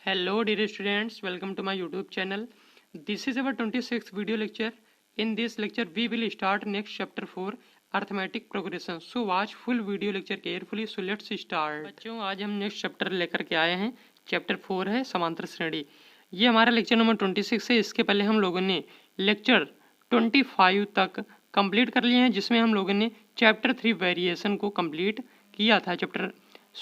Hello dear students, welcome to my YouTube channel. This is our 26th video lecture. In this lecture we will start next chapter 4 arithmetic progression. So watch full video lecture carefully. So let's start. बच्चों आज हम next chapter लेकर के आए हैं. Chapter 4 है समांतर श्रेणी. ये हमारा लेक्चर नंबर 26 है. इसके पहले हम लोगों ने लेक्चर 25 तक कंप्लीट कर लिए हैं, जिसमें हम लोगों ने चैप्टर 3 वेरिएशन को कंप्लीट किया था.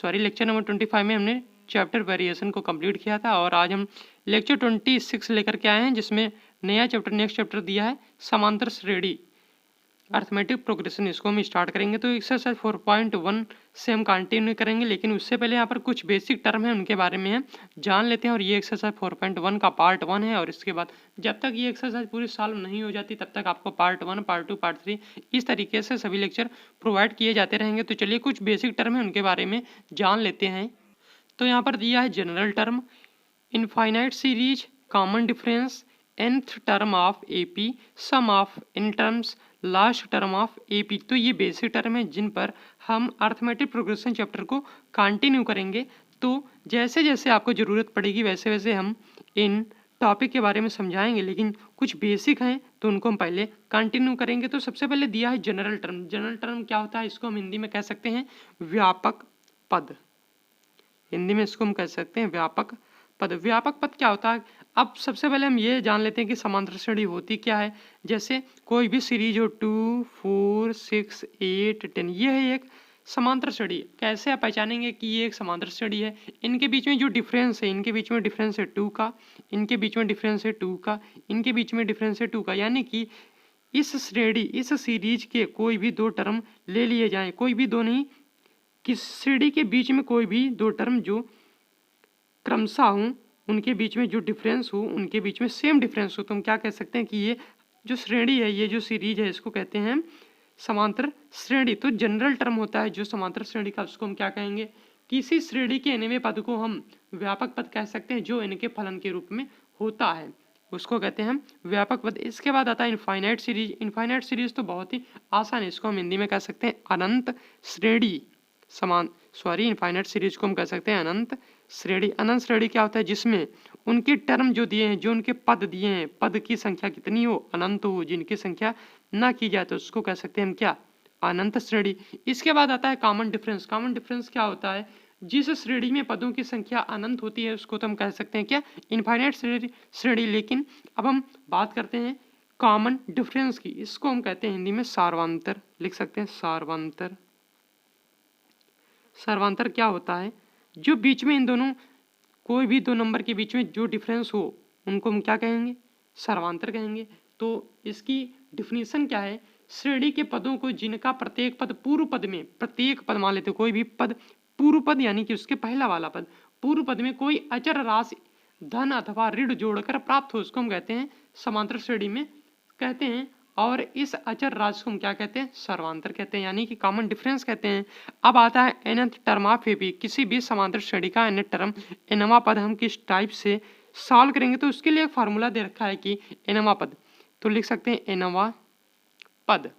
लेक्चर नंबर 25 में हमने चैप्टर वेरिएशन को कंप्लीट किया था और आज हम लेक्चर 26 लेकर के आए हैं, जिसमें नया चैप्टर नेक्स्ट चैप्टर दिया है समांतर श्रेणी अर्थमेटिक प्रोग्रेशन. इसको हम स्टार्ट करेंगे. तो एक्सरसाइज 4.1 से हम कंटिन्यू करेंगे, लेकिन उससे पहले यहाँ पर कुछ बेसिक टर्म है उनके बारे में हम जान लेते हैं. और ये एक्सरसाइज 4.1 का पार्ट 1 है. और इसके बाद जब तक ये एक्सरसाइज पूरी सॉल्व नहीं हो जाती तब तक आपको पार्ट 1, पार्ट 2, पार्ट 3 इस तरीके से सभी लेक्चर प्रोवाइड किए जाते रहेंगे. तो चलिए कुछ बेसिक टर्म है उनके बारे में जान लेते हैं. तो यहाँ पर दिया है general term, infinite series, common difference, nth term of AP, sum of n terms, last term of AP. तो ये बेसिक टर्म है जिन पर हम अर्थमेटिक प्रोग्रेशन चैप्टर को कंटिन्यू करेंगे. तो जैसे जैसे आपको ज़रूरत पड़ेगी वैसे वैसे हम इन टॉपिक के बारे में समझाएंगे, लेकिन कुछ बेसिक हैं तो उनको हम पहले कंटिन्यू करेंगे. तो सबसे पहले दिया है जनरल टर्म. जनरल टर्म क्या होता है? इसको हम हिंदी में कह सकते हैं व्यापक पद. हिंदी में इसको हम कह सकते हैं व्यापक पद. व्यापक पद क्या होता है? अब सबसे पहले हम ये जान लेते हैं कि समांतर श्रेणी होती क्या है. जैसे कोई भी सीरीज हो 2, 4, 6, 8, 10, ये है एक समांतर श्रेणी. कैसे आप पहचानेंगे कि ये एक समांतर श्रेणी है? इनके बीच में जो डिफरेंस है, इनके बीच में डिफरेंस है 2 का, इनके बीच में डिफरेंस है 2 का, इनके बीच में डिफरेंस है 2 का. यानी कि इस श्रेणी, इस सीरीज के कोई भी दो टर्म ले लिए जाएं, कोई भी दो नहीं, किस श्रेणी के बीच में कोई भी दो टर्म जो क्रमशः हों, उनके बीच में जो डिफरेंस हो, उनके बीच में सेम डिफरेंस हो, तो हम क्या कह सकते हैं कि ये जो श्रेणी है, ये जो सीरीज है, इसको कहते हैं समांतर श्रेणी. तो जनरल टर्म होता है जो समांतर श्रेणी का, उसको हम क्या कहेंगे? किसी श्रेणी के nवें पद को हम व्यापक पद कह सकते हैं जो n के फलन के रूप में होता है, उसको कहते हैं हम व्यापक पद. इसके बाद आता है इनफाइनाइट सीरीज. इनफाइनाइट सीरीज तो बहुत ही आसान है, इसको हम हिंदी में कह सकते हैं अनंत श्रेणी. इनफाइनाइट सीरीज को हम कह सकते हैं अनंत श्रेणी. अनंत श्रेणी क्या होता है? जिसमें उनके टर्म जो दिए हैं, जो उनके पद दिए हैं, पद की संख्या कितनी हो? अनंत हो. जिनकी संख्या ना की जाए तो उसको कह सकते हैं हम क्या? अनंत श्रेणी. इसके बाद आता है कॉमन डिफरेंस. कॉमन डिफरेंस क्या होता है? जिस श्रेणी में पदों की संख्या अनंत होती है उसको तो हम कह सकते हैं क्या? इनफाइनाइट श्रेणी. लेकिन अब हम बात करते हैं कॉमन डिफरेंस की. इसको हम कहते हैं हिंदी में सार्वंतर. लिख सकते हैं सार्वंतर. सर्वांतर क्या होता है? जो बीच में इन दोनों, कोई भी दो नंबर के बीच में जो डिफरेंस हो, उनको हम क्या कहेंगे? सर्वांतर कहेंगे. तो इसकी डिफिनीशन क्या है? श्रेणी के पदों को जिनका प्रत्येक पद पूर्व पद में, प्रत्येक पद मान लेते, कोई भी पद पूर्व पद यानी कि उसके पहला वाला पद पूर्व पद में कोई अचर राशि धन अथवा ऋण जोड़कर प्राप्त हो, उसको हम कहते हैं समांतर श्रेणी में कहते हैं. और इस अचर राशि को हम क्या कहते हैं? सर्वांतर कहते हैं, यानी कि कॉमन डिफरेंस कहते हैं. अब आता है nth टर्म ऑफ एपी. किसी भी समांतर श्रेणी का nth टर्म, nवां पद हम किस टाइप से सॉल्व करेंगे, तो उसके लिए एक फार्मूला दे रखा है कि nवां पद. तो लिख सकते हैं nवां पद.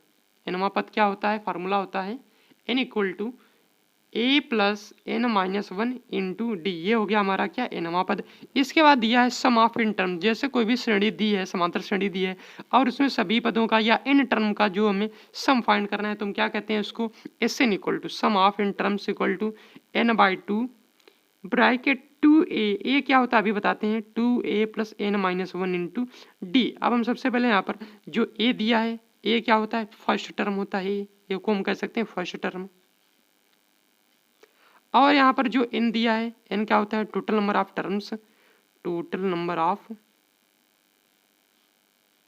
nवां पद क्या होता है? फार्मूला होता है n equal to a plus n minus 1 into d. ये हो गया हमारा क्या? nवां पद. इसके बाद दिया है सम ऑफ इन टर्म. जैसे कोई भी श्रेणी दी है, समांतर श्रेणी दी है, और उसमें सभी पदों का या इन टर्म का जो हमें सम फाइंड करना है, तो हम क्या कहते हैं उसको? Sn equal to sum of n terms equal to n/2 bracket 2a. A क्या होता है अभी बताते हैं. 2a plus n minus 1 into d. अब हम सबसे पहले यहाँ पर जो a दिया है, a क्या होता है? फर्स्ट टर्म होता है. ए को हम कह सकते हैं फर्स्ट टर्म. और यहाँ पर जो n दिया है, n क्या होता है? Total number of terms. Total number of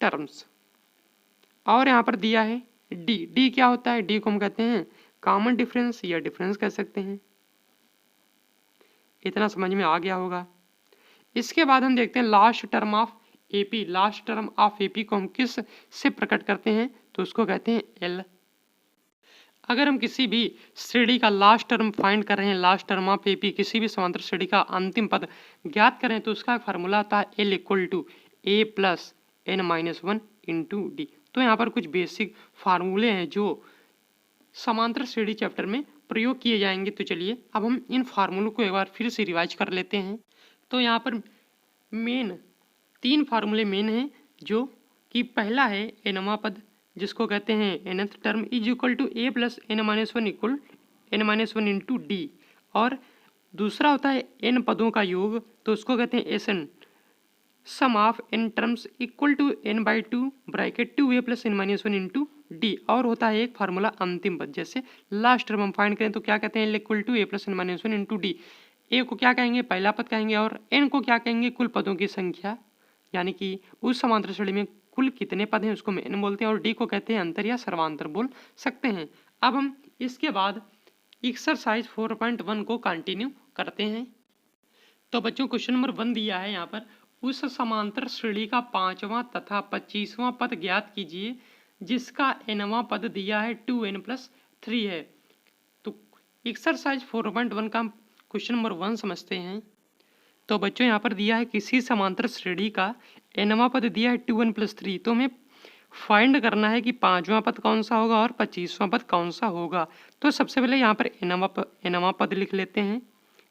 terms. और यहाँ पर दिया है d. d क्या होता है? d को हम कहते हैं कॉमन डिफरेंस या डिफरेंस कह सकते हैं. इतना समझ में आ गया होगा. इसके बाद हम देखते हैं last term of AP. Last term of AP को हम किस से प्रकट करते हैं? तो उसको कहते हैं एल. अगर हम किसी भी श्रेणी का लास्ट टर्म फाइंड कर रहे हैं, लास्ट टर्म ऑफ एपी, किसी भी समांतर श्रेणी का अंतिम पद ज्ञात करें, तो उसका फार्मूला आता है l equal to a plus n minus 1 into d. तो यहाँ पर कुछ बेसिक फार्मूले हैं जो समांतर श्रेणी चैप्टर में प्रयोग किए जाएंगे. तो चलिए अब हम इन फार्मूलों को एक बार फिर से रिवाइज कर लेते हैं. तो यहाँ पर मेन 3 फार्मूले मेन हैं, जो कि पहला है एनवा पद जिसको कहते हैं nth term is equal to a plus n-1 equal n-1 into d, और दूसरा होता है n पदों का योग, तो उसको कहते हैं Sn, sum of n terms equal to n/2 bracket 2a plus n-1 into d, और होता है एक फार्मूला अंतिम पद। जैसे लास्ट टर्म हम फाइंड करें तो क्या कहते हैं, equal to a plus n-1 into D. A को क्या कहेंगे, पहला पद कहेंगे, और n को क्या कहेंगे, कुल पदों की संख्या, यानी कि उस समांतर श्रेणी में कुल कितने पद हैं उसको n बोलते हैं, और डी को कहते हैं अंतर या सर्वांतर बोल सकते हैं। अब हम इसके बाद एक्सरसाइज 4.1 को कंटिन्यू करते हैं। तो बच्चों क्वेश्चन नंबर 1 दिया है यहाँ पर, उस समांतर श्रेणी का 5वां तथा 25वां पद ज्ञात कीजिए जिसका nवां पद दिया है 2n प्लस 3 है। तो एक्सरसाइज 4.1 का क्वेश्चन नंबर 1 समझते हैं। तो बच्चों यहाँ पर दिया है किसी समांतर श्रेणी का nवां पद दिया है 2n प्लस 3, तो हमें फाइंड करना है कि 5वां पद कौन सा होगा और 25वां पद कौन सा होगा। तो सबसे पहले यहाँ पर nवां पद लिख लेते हैं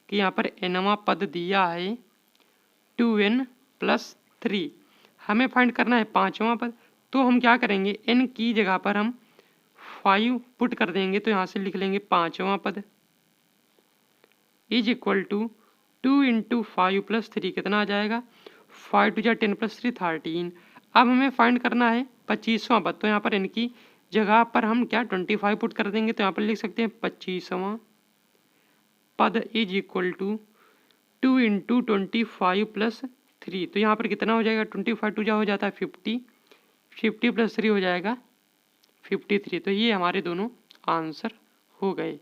कि यहाँ पर nवां पद दिया है 2n प्लस 3, हमें फाइंड करना है 5वां पद। तो हम क्या करेंगे, n की जगह पर हम 5 पुट कर देंगे, तो यहाँ से लिख लेंगे 5वां पद is equal to 2 into 5 plus 3, कितना आ जाएगा, 5 2 10 प्लस 3 13। अब हमें फाइंड करना है 25वां पद, तो यहाँ पर n की जगह पर हम क्या 25 पुट कर देंगे, तो यहाँ पर लिख सकते हैं 25वां पद is equal to 2 into 25 plus 3, तो यहाँ पर कितना हो जाएगा, 25 2 हो जाता है 50, 50 प्लस 3 हो जाएगा 53। तो ये हमारे दोनों आंसर हो गए।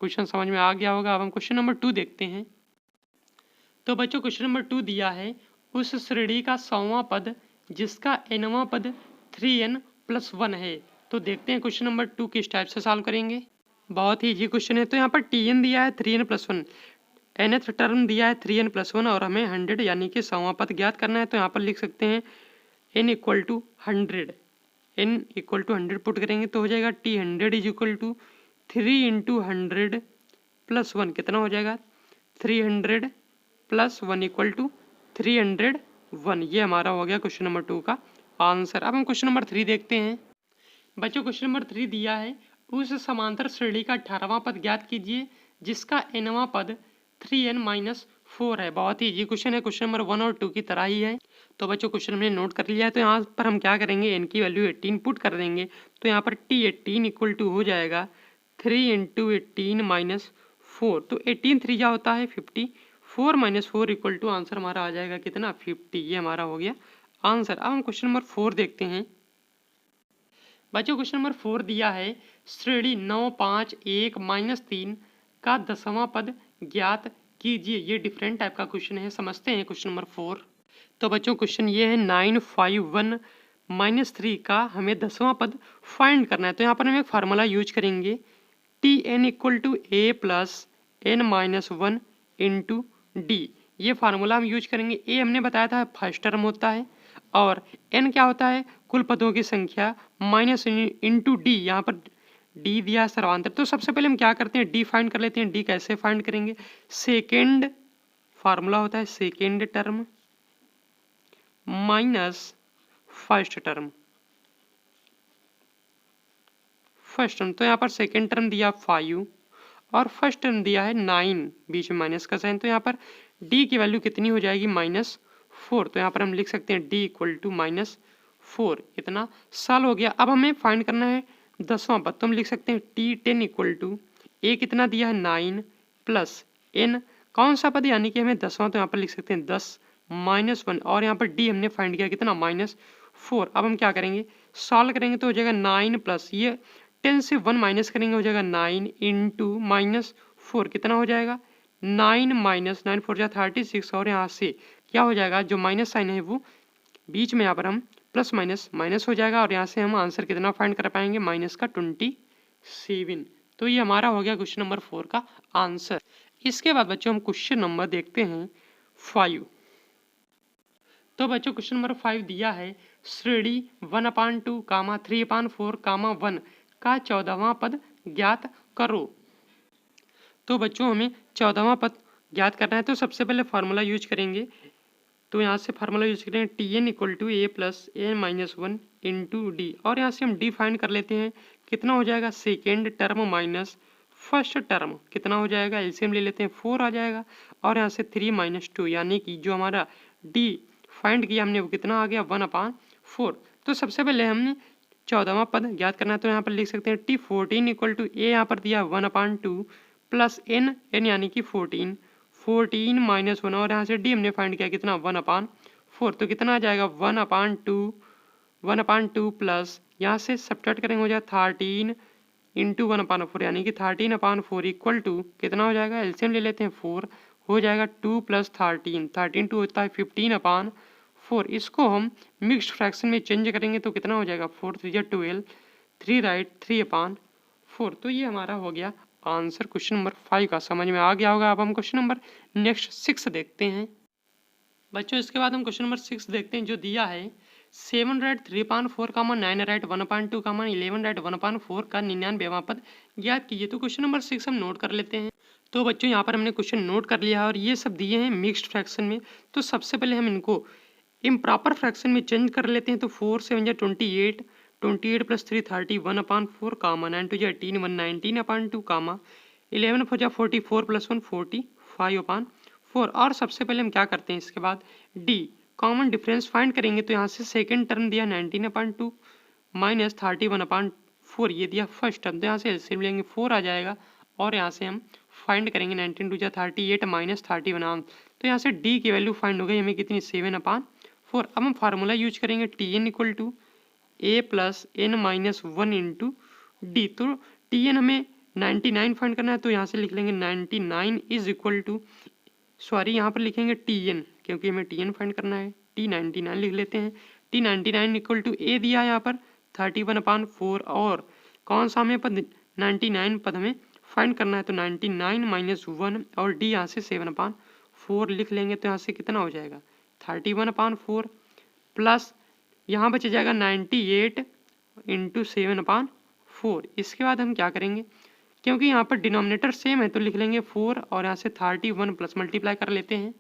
क्वेश्चन समझ में आ गया होगा। अब हम क्वेश्चन नंबर 2 देखते हैं। तो बच्चों क्वेश्चन नंबर 2 दिया है, उस श्रेणी का 100वां पद जिसका nवां पद 3n प्लस 1 है। तो देखते हैं क्वेश्चन नंबर 2 किस टाइप से सॉल्व करेंगे। बहुत ही इजी क्वेश्चन है। तो यहाँ पर tn दिया है 3n प्लस 1, nth टर्म दिया है 3n प्लस 1, और हमें 100 यानी कि 100वां पद ज्ञात करना है। तो यहाँ पर लिख सकते हैं n equal to 100, n equal to 100 put करेंगे तो हो जाएगा t100 is equal to 3 into 100 plus 1, कितना हो जाएगा 300 प्लस 1 इक्वल टू 301। ये हमारा हो गया क्वेश्चन नंबर 2 का आंसर। अब हम क्वेश्चन नंबर 3 देखते हैं। बच्चों क्वेश्चन नंबर 3 दिया है, उस समांतर श्रेणी का 18वां पद ज्ञात कीजिए जिसका nवां पद 3n-4 है। बहुत ही इजी क्वेश्चन है, क्वेश्चन नंबर 1 और 2 की तरह ही है। तो बच्चों क्वेश्चन हमने नोट कर लिया है। तो यहाँ पर हम क्या करेंगे, n की वैल्यू 18 पुट कर देंगे, तो यहाँ पर t18 इक्वल टू हो जाएगा 3 इंटू 18-4, तो 18 3 होता है 50, 4 - 4 इक्वल टू आंसर हमारा आ जाएगा कितना 50। ये हमारा हो गया आंसर। अब हम क्वेश्चन नंबर 4 देखते हैं। बच्चों क्वेश्चन नंबर 4 दिया है, श्रेणी 9 5 1 -3 का 10वां पद ज्ञात कीजिए। ये डिफरेंट टाइप का क्वेश्चन है, समझते हैं क्वेश्चन नंबर 4। तो बच्चों क्वेश्चन ये है 9 5 1 -3 का हमें 10वां पद फाइंड करना है। तो यहाँ पर हम एक फार्मूला यूज करेंगे, tn equal to a plus n-1 into d. ये फार्मूला हम यूज करेंगे। a हमने बताया था फर्स्ट टर्म होता है, और n क्या होता है कुल पदों की संख्या, माइनस इंटू डी, यहाँ पर d दिया सर्वांतर। तो सबसे पहले हम क्या करते हैं, d फाइंड कर लेते हैं। d कैसे फाइंड करेंगे, सेकेंड फार्मूला होता है second term minus first term, तो यहाँ पर सेकेंड टर्म दिया 5 और फर्स्ट टर्म दिया है 9, बीच में माइनस का साइन। तो यहाँ पर d की वैल्यू कितनी हो जाएगी -4, तो यहाँ पर हम लिख सकते हैं d इक्वल टू -4। इतना साल हो गया। अब हमें फाइंड करना है 10वां पद, तो हम लिख सकते हैं t10 इक्वल टू a कितना दिया है 9 प्लस n कौन सा पद, यानी कि हमें 10वां, तो यहाँ पर लिख सकते हैं 10 -1, और यहाँ पर d हमने फाइंड किया कितना -4। अब हम क्या करेंगे, सॉल्व करेंगे तो हो जाएगा 9 प्लस ये 10 से 1 माइनस करेंगे हो जाएगा 9 इंटू -4, कितना हो जाएगा 9 - 9 4 36, और यहाँ से क्या हो जाएगा, जो माइनस साइन है वो बीच में यहाँ पर हम प्लस माइनस हो जाएगा, और यहाँ से हम आंसर कितना फाइंड कर पाएंगे -27। तो ये हमारा हो गया क्वेश्चन नंबर 4 का आंसर। इसके बाद बच्चों हम क्वेश्चन नंबर देखते हैं 5। तो बच्चों क्वेश्चन नंबर 5 दिया है, श्रेणी 1/2, 3/4, 1 का 14वां पद ज्ञात करो। तो बच्चों हमें 14वां पद ज्ञात करना है तो सबसे पहले फार्मूला यूज करेंगे। तो यहाँ से फार्मूला यूज करेंगे t n equal to a plus n minus one into d, और यहाँ से हम डी फाइंड कर लेते हैं। कितना हो जाएगा, second term minus first term कितना हो जाएगा, एलसीएम ले लेते हैं 4 आ जाएगा, और यहाँ से 3 माइनस 2, यानी कि जो हमारा डी फाइंड किया हमने वो कितना आ गया 1/4। तो सबसे पहले हमने 14वां पद ज्ञात करना है, तो यहाँ पर लिख सकते हैं टी 14 इक्वल टू ए, यहाँ पर दिया 1/2 प्लस एन यानी कि 14 माइनस 1, और यहाँ से डी हमने फाइंड किया कितना 1/4, तो कितना आ जाएगा 1/2 प्लस यहाँ से सब्ट्रैक्ट करेंगे हो जाएगा 13 इंटू 1/4, यानी कि 13/4 इक्वल टू कितना हो जाएगा, एलसीएम ले लेते हैं 4 हो जाएगा 2 प्लस 13 2 होता है 15/4। इसको हम मिक्स्ड फ्रैक्शन में चेंज करेंगे तो कितना हो जाएगा 4 3 12, 3 राइट 3/4। तो ये हमारा हो गया आंसर क्वेश्चन नंबर 5 का। समझ में आ गया होगा। अब हम क्वेश्चन नंबर नेक्स्ट 6 देखते हैं बच्चों। इसके बाद हम क्वेश्चन नंबर 6 देखते हैं, जो दिया है 7 राइट 3/4 9 राइट 1/2 11 राइट 1/4 का 99वां पद ज्ञात कीजिए। तो क्वेश्चन नंबर 6 हम नोट कर लेते हैं। तो बच्चों यहाँ पर हमने क्वेश्चन नोट कर लिया है और ये सब दिए हैं मिक्स्ड फ्रैक्शन में। तो सबसे पहले हम इनको इम्प्रॉपर फ्रैक्शन में चेंज कर लेते हैं। तो 4 7 28 28 प्लस 3 30 1/4 कामा 9 2 18 1 19/2 कामा 11 4 44 प्लस 1 45/4। और सबसे पहले हम क्या करते हैं, इसके बाद डी कॉमन डिफरेंस फाइंड करेंगे। तो यहाँ से सेकेंड टर्म दिया 19/2 माइनस 31/4, ये दिया फर्स्ट टर्म, तो यहाँ से एलसीएम लेंगे 4 आ जाएगा, और यहाँ से हम फाइंड करेंगे 19 2 38 माइनस 31, तो यहाँ से डी की वैल्यू फाइंड हो गई हमें कितनी 7/4। अब हम फार्मूला यूज करेंगे t n equal to a plus n minus 1 into d. तो टी एन हमें 99 फाइंड करना है, तो यहाँ से लिख लेंगे 99 इज इक्वल टू, सॉरी यहाँ पर लिखेंगे टी एन क्योंकि हमें टी एन फाइंड करना है, टी 99 लिख लेते हैं। टी 99 इक्वल टू ए दिया है यहाँ पर 31/4, और कौन सा हमें पद 99 पद हमें फाइंड करना है, तो 99 माइनस 1 और डी यहाँ से 7/4 लिख लेंगे। तो यहाँ से कितना हो जाएगा 31/4 प्लस यहाँ बच जाएगा 98 इंटू 7/4। इसके बाद हम क्या करेंगे, क्योंकि यहाँ पर डिनोमिनेटर सेम है तो लिख लेंगे 4, और यहाँ से 31 प्लस मल्टीप्लाई कर लेते हैं।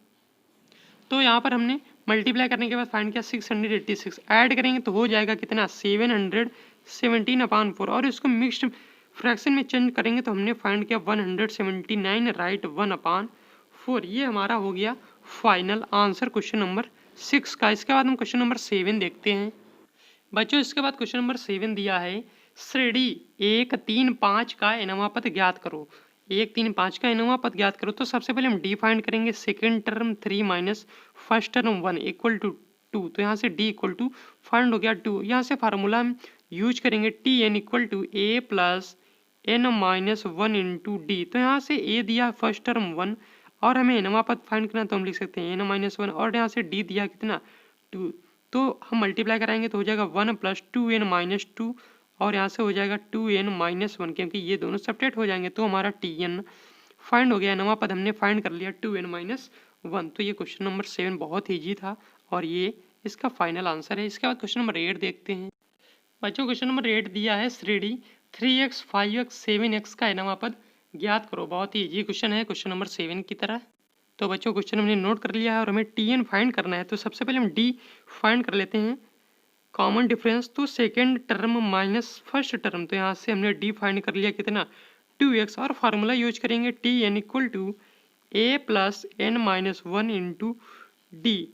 तो यहाँ पर हमने मल्टीप्लाई करने के बाद फाइंड किया 686, ऐड करेंगे तो हो जाएगा कितना 717/4, और इसको मिक्स्ड फ्रैक्शन में चेंज करेंगे तो हमने फाइंड किया 179 राइट 1/4। ये हमारा हो गया फाइनल आंसर क्वेश्चन नंबर 6 का। इसके बाद हम क्वेश्चन नंबर 7 देखते हैं बच्चों। इसके बाद क्वेश्चन नंबर 7 दिया है श्रेणी 1 3 5 का एनवा पद ज्ञात करो। 1 3 5 का एनवा पद ज्ञात करो। तो सबसे पहले हम डी फाइंड करेंगे, second term 3 minus first term 1 equal to 2, तो यहाँ से डी इक्वल टू फाइंड हो गया 2। यहाँ से फार्मूला हम यूज करेंगे t n equal to a plus n minus 1 into d. तो यहाँ से ए दिया फर्स्ट टर्म 1, और हमें एनवा पद फाइंड करना, तो हम लिख सकते हैं एन माइनस 1, और यहाँ से डी दिया कितना 2, तो हम मल्टीप्लाई कराएंगे तो हो जाएगा 1 प्लस 2n माइनस 2, और यहाँ से हो जाएगा 2n माइनस 1, क्योंकि ये दोनों सब्ट्रैक्ट हो जाएंगे तो हमारा tn फाइंड हो गया। नवा पद हमने फाइंड कर लिया 2n माइनस 1। तो ये क्वेश्चन नंबर 7 बहुत ईजी था और ये इसका फाइनल आंसर है। इसके बाद क्वेश्चन नंबर 8 देखते हैं बच्चों। क्वेश्चन नंबर 8 दिया है श्रेणी 3x 5x 7x का नवा पद ज्ञात करो। बहुत ही ईजी क्वेश्चन है, क्वेश्चन नंबर 7 की तरह। तो बच्चों क्वेश्चन हमने नोट कर लिया है और हमें tn फाइंड करना है। तो सबसे पहले हम d फाइंड कर लेते हैं, कॉमन डिफरेंस तो second term minus first term, तो यहाँ से हमने d फाइंड कर लिया कितना 2x, और फार्मूला यूज करेंगे tn equal to a plus n minus 1 into d.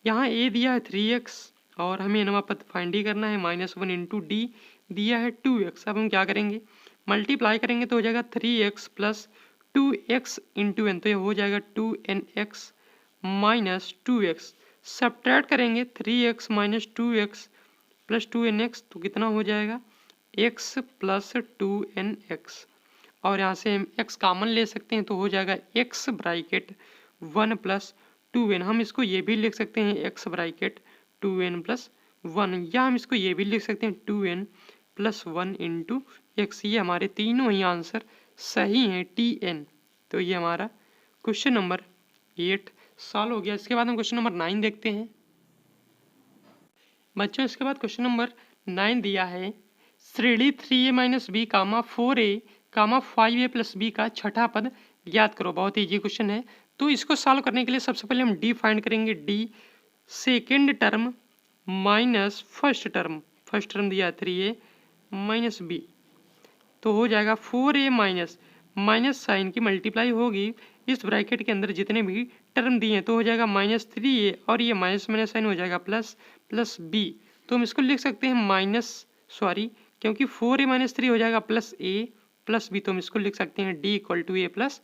यहाँ a दिया है 3x और हमें नवा पद फाइंड ही करना है, माइनस 1 इंटू डी दिया है 2x। अब हम क्या करेंगे, मल्टीप्लाई करेंगे तो हो जाएगा 3x plus 2x into N, तो ये हो जाएगा 2nx माइनस 2x। सब्ट्रैक्ट करेंगे 3x minus 2x plus 2nx, तो कितना हो जाएगा x प्लस 2nx, और यहाँ से हम x कॉमन ले सकते हैं तो हो जाएगा x ब्रैकेट 1 प्लस 2n। हम इसको ये भी लिख सकते हैं x ब्रैकेट 2n प्लस 1, या हम इसको ये भी लिख सकते हैं 2n प्लस 1 इंटू x। ये हमारे तीनों ही आंसर सही हैं tn। तो ये हमारा क्वेश्चन नंबर 8 सॉल्व हो गया। इसके बाद हम क्वेश्चन नंबर 9 देखते हैं बच्चों। इसके बाद क्वेश्चन नंबर 9 दिया है श्रेणी 3a minus B comma 4a कामा 5a प्लस बी का छठा पद ज्ञात करो। बहुत ईजी क्वेश्चन है। तो इसको सॉल्व करने के लिए सबसे पहले हम डी फाइंड करेंगे, D second term minus first term दिया 3a माइनस बी, तो हो जाएगा 4a माइनस साइन की मल्टीप्लाई होगी इस ब्रैकेट के अंदर जितने भी टर्म दिए हैं, तो हो जाएगा -3a और ये माइनस माइनस साइन हो जाएगा प्लस b। तो हम इसको लिख सकते हैं क्योंकि 4a माइनस 3 हो जाएगा प्लस a प्लस b, तो हम इसको लिख सकते हैं d equal to a plus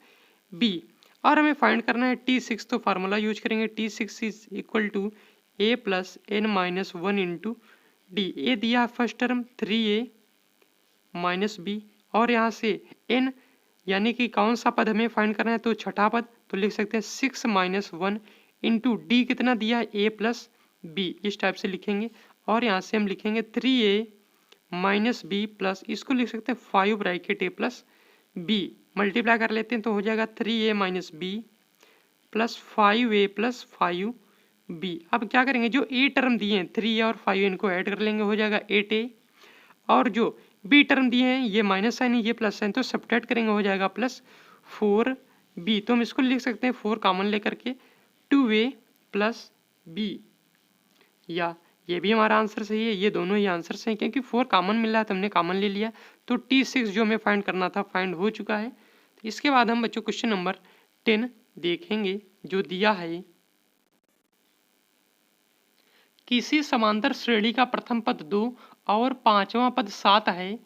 b। और हमें फाइंड करना है T6, तो फार्मूला यूज करेंगे T6 is equal to a plus n minus 1 into D. A दिया है first term 3a minus B, और यहाँ से n यानी कि कौन सा पद हमें फाइंड करना है, तो छठा पद, तो लिख सकते हैं 6 माइनस 1 इंटू डी कितना दिया है a प्लस बी, इस टाइप से लिखेंगे। और यहाँ से हम लिखेंगे 3a माइनस बी प्लस, इसको लिख सकते हैं 5 bracket a plus b, multiply कर लेते हैं तो हो जाएगा 3a minus B plus 5a plus 5b। अब क्या करेंगे, जो a टर्म दिए हैं 3a और 5a इनको ऐड कर लेंगे, हो जाएगा 8a, और जो b टर्म दिए हैं ये माइनस साइन है ये प्लस साइन, तो सब्ट्रैक्ट करेंगे हो जाएगा प्लस 4b। तो हम इसको लिख सकते हैं 4 कॉमन लेकर के 2a प्लस b, या ये भी हमारा आंसर सही है, ये दोनों ही आंसर सही हैं क्योंकि 4 कॉमन मिल रहा है तो हमने कॉमन ले लिया। तो T6 जो हमें फाइंड करना था फाइंड हो चुका है। तो इसके बाद हम बच्चों क्वेश्चन नंबर 10 देखेंगे जो दिया है, किसी समांतर श्रेणी का प्रथम पद 2 और पांचवा पद 7 है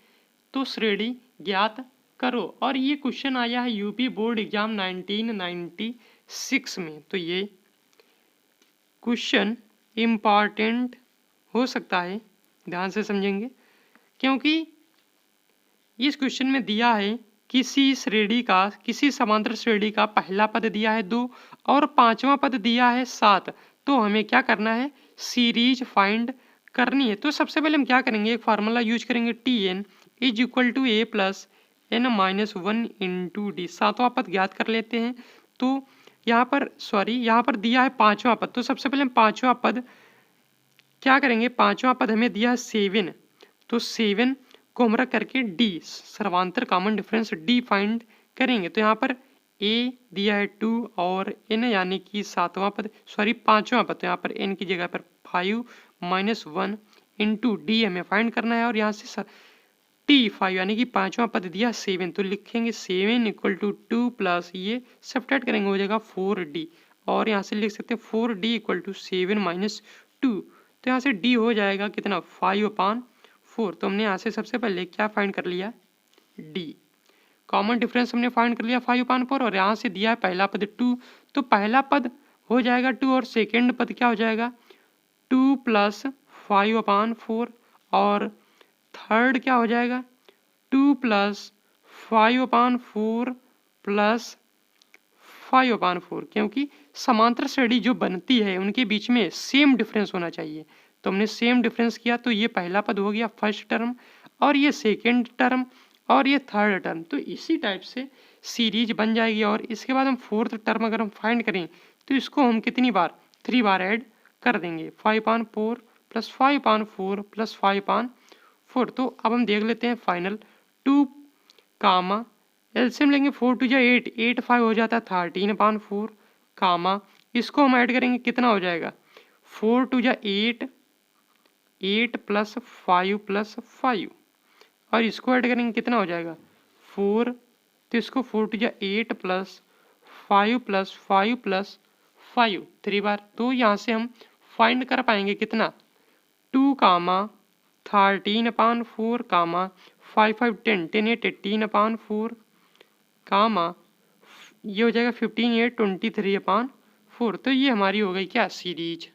तो श्रेणी ज्ञात करो। और ये क्वेश्चन आया है यूपी बोर्ड एग्जाम 1996 में, तो ये क्वेश्चन इम्पॉर्टेंट हो सकता है, ध्यान से समझेंगे, क्योंकि इस क्वेश्चन में दिया है किसी समांतर श्रेणी का पहला पद दिया है 2 और पांचवा पद दिया है 7, तो हमें क्या करना है, सीरीज फाइंड करनी है। तो सबसे पहले हम क्या करेंगे, एक फार्मूला यूज करेंगे Tn is equal to a plus n minus 1 into d, सातवां पद ज्ञात कर लेते हैं। तो यहाँ पर दिया है पांचवा पद, तो सबसे पहले हम पांचवा पद क्या करेंगे, पांचवा पद हमें दिया है 7, तो 7 को हम रख करके डी सर्वांतर कॉमन डिफरेंस डी फाइंड करेंगे। तो यहाँ पर a दिया है 2 और n यानी कि पांचवा पद, तो यहाँ पर n की जगह पर 5 माइनस 1 इंटू डी हमें फाइंड करना है, और यहाँ से T5 यानी कि पांचवा पद दिया 7, तो लिखेंगे 7 इक्वल टू 2 प्लस ये सब्ट्रैक्ट करेंगे हो जाएगा 4d, और यहाँ से लिख सकते हैं 4d इक्वल टू 7 माइनस 2, तो यहाँ से d हो जाएगा कितना 5/4। तो हमने यहाँ से सबसे पहले क्या फाइंड कर लिया, d कॉमन डिफरेंस हमने फाइंड कर लिया 5/4, और यहाँ से दिया है पहला पद 2, तो पहला पद हो जाएगा 2 और सेकेंड पद क्या हो जाएगा 2 प्लस 5/4, और थर्ड क्या हो जाएगा 2 प्लस 5/4 प्लस 5/4, क्योंकि समांतर श्रेणी जो बनती है उनके बीच में सेम डिफरेंस होना चाहिए, तो हमने सेम डिफरेंस किया, तो ये पहला पद हो गया फर्स्ट टर्म, और ये सेकेंड टर्म, और ये थर्ड टर्म, तो इसी टाइप से सीरीज बन जाएगी। और इसके बाद हम फोर्थ टर्म अगर हम फाइंड करें तो इसको हम कितनी बार 3 बार ऐड कर देंगे, 5/4 प्लस 5/4 प्लस 5/4। तो अब हम देख लेते हैं फाइनल 2 कामा एलसीएम लेंगे 4 2 जा 8, 8 5 हो जाता है 13/4 कामा, इसको हम ऐड करेंगे कितना हो जाएगा 4 2 जा 8, 8 प्लस 5 प्लस 5, और इसको ऐड करेंगे कितना हो जाएगा 4, तो इसको 4 2 जा 8 प्लस 5 प्लस 5 प्लस 5 3 बार, तो यहाँ से हम फाइंड कर पाएंगे कितना 2 कामा 13/4 कामा 5 5 10 10 8 18/4 कामा ये हो जाएगा 15 8 23/4। तो ये हमारी हो गई क्या सीरीज।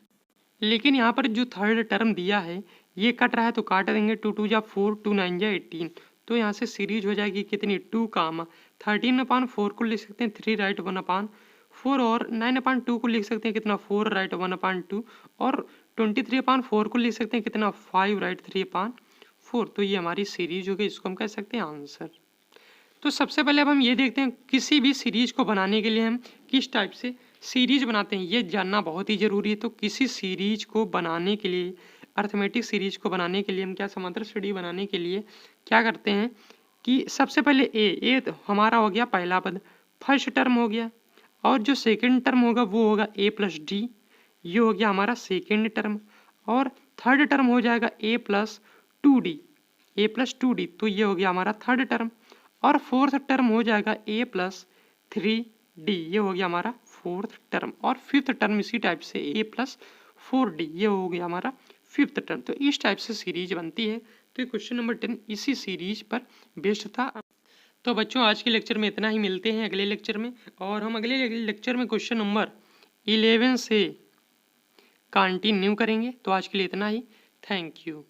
लेकिन यहाँ पर जो थर्ड टर्म दिया है ये कट रहा है, तो काट देंगे 2 2 जा 4 2 9 जा 18, तो यहाँ से सीरीज हो जाएगी कितनी 2 कामा 13/4 को लिख सकते हैं 3 राइट 1/4, और 9/2 को लिख सकते हैं कितना 4 राइट 1/2, और 23/4 को लिख सकते हैं कितना 5 राइट 3/4। तो ये हमारी सीरीज हो गई, इसको हम कह सकते हैं आंसर। तो सबसे पहले अब हम ये देखते हैं किसी भी सीरीज को बनाने के लिए हम किस टाइप से सीरीज बनाते हैं, ये जानना बहुत ही जरूरी है। तो किसी सीरीज को बनाने के लिए, अर्थमेटिक सीरीज को बनाने के लिए हम क्या समांतर श्रेणी बनाने के लिए क्या करते हैं कि सबसे पहले ए हमारा हो गया पहला पद फर्स्ट टर्म हो गया, और जो सेकेंड टर्म होगा वो होगा a प्लस डी, ये हो गया हमारा सेकेंड टर्म। और थर्ड टर्म हो जाएगा a प्लस टू डी, तो ये हो गया हमारा थर्ड टर्म। और फोर्थ टर्म हो जाएगा a प्लस थ्री डी, ये हो गया हमारा फोर्थ टर्म। और फिफ्थ टर्म इसी टाइप से a प्लस फोर डी, ये हो गया हमारा फिफ्थ टर्म। तो इस टाइप से सीरीज बनती है। तो ये क्वेश्चन नंबर 10 इसी सीरीज पर बेस्ड था। तो बच्चों आज के लेक्चर में इतना ही, मिलते हैं अगले लेक्चर में। और हम अगले लेक्चर में क्वेश्चन नंबर 11 से कंटिन्यू करेंगे। तो आज के लिए इतना ही, थैंक यू।